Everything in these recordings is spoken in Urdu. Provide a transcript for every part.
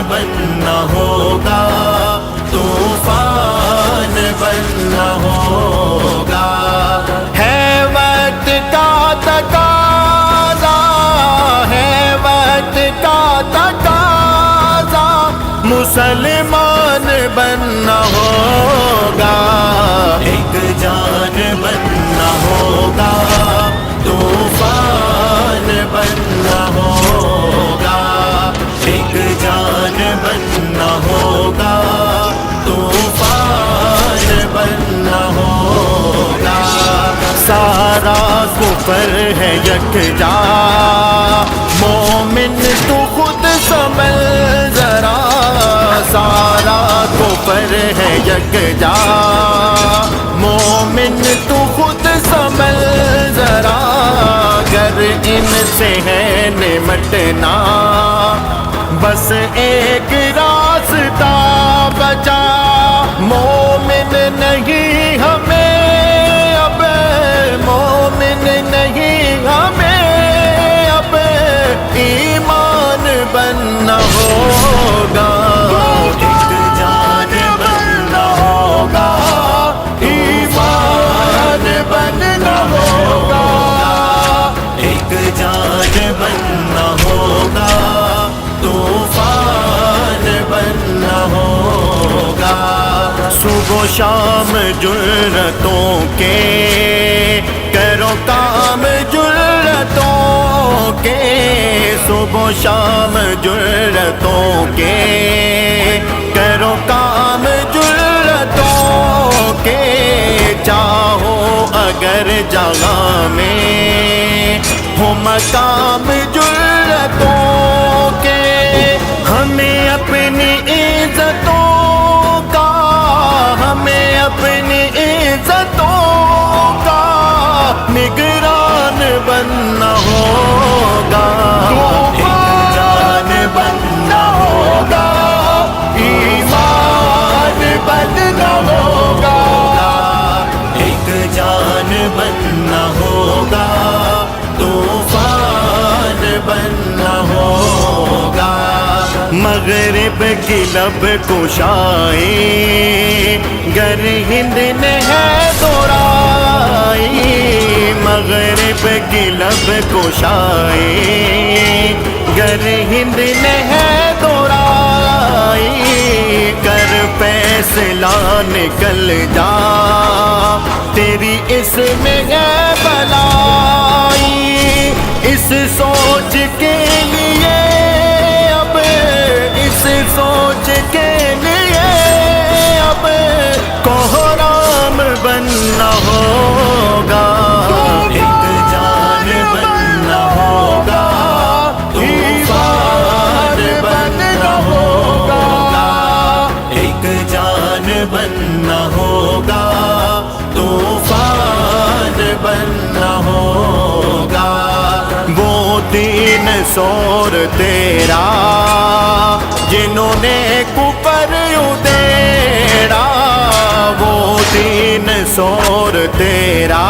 بننا ہوگا، طوفان بننا ہوگا۔ ہے وقت کا تقاضا، ہے وقت کا تقاضا، مسلمان بننا ہوگا، ایک جان بننا ہوگا، طوفان بننا ہوگا، ایک جان بننا ہوگا، طوفان بننا ہوگا۔ سارا کفر ہے یکجا، مومن تو خود سنبھل ذرا، سارا کفر ہے یکجا، مومن تو خود سنبھل ذرا، گر ان سے ہے نمٹنا بس ایک راستہ بچا، مومن نہیں ہمیں اب، مومن نہیں ہمیں اب، ایمان بننا ہوگا، ایک جان بننا ہوگا، ایمان بننا ہوگا، ایک جان بننا ہوگا، طوفان بننا ہوگا۔ صبح و شام جرأتوں کے کرو کام جرأتوں کے، صبح و شام جرأتوں کے کرو کام جرأتوں کے، چاہو اگر جگہ میں ہو مقام جرأتوں کے، ہمیں اپنی عزتوں کا، ہمیں اپنی عزتوں کا نگران بننا ہوگا، ایک جان بننا ہوگا، ایمان بننا ہوگا، ایک جان بننا ہوگا، طوفان بننا ہوگا۔ مغرب کی لب کشائی گر ہند نے ہے دورائی، مغرب کی لب کشائی گر ہند نے ہے دورائی، کر فیصلہ نکل جا تیری اس میں ہے بلائی، اس سوچ کے لیے اب، اس سوچ کے لیے اب کوہرام بننا ہوگا، ایک جان بننا ہوگا، طوفان بننا ہوگا، ایک جان بننا ہوگا، طوفان بننا ہوگا۔ وہ دین سور تیرا جنہوں نے کفر ادھیڑا، وہ دین سور تیرا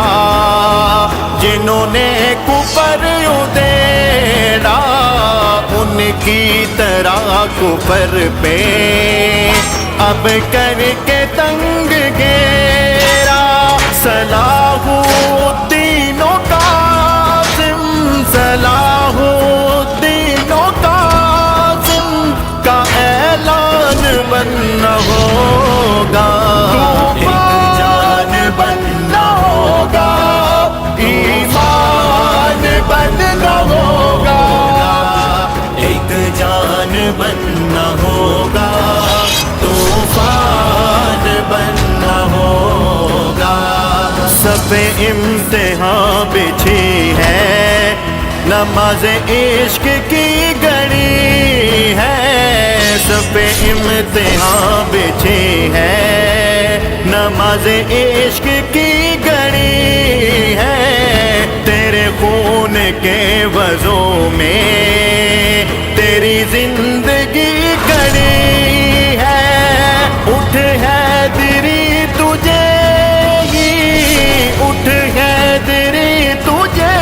جنہوں نے کفر ادھیڑا، ان کی طرح کفر پہ اب کر کے تنگ گھیرا، صلاح الدین و قاسم، صلاح الدین و قاسم کا اعلان بننا ہوگا، ایک جان بننا ہوگا، ایمان بننا ہوگا، ایک جان بننا ہوگا، طوفان بننا ہوگا۔ سب امتحان بچھی ہے، نماز عشق کی گھڑی ہے، سب امتحان بچھی ہے، نماز عشق کی گھڑی ہے، تیرے خون کے وضو میں تیری زندگی کڑی ہے، اٹھ ہے دری تجھے ہی، اٹھ ہے دری تجھے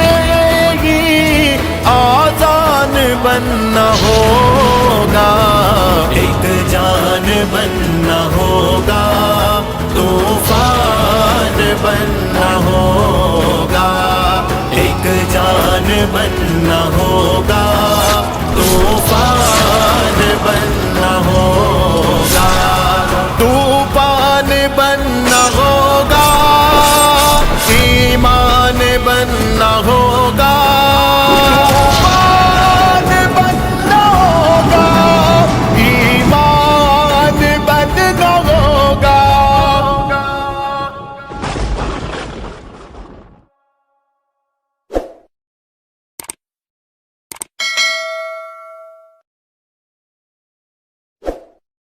ہی، آزان بننا ہوگا، بننا ہوگا، طوفان بننا ہوگا، ایک جان بننا ہوگا،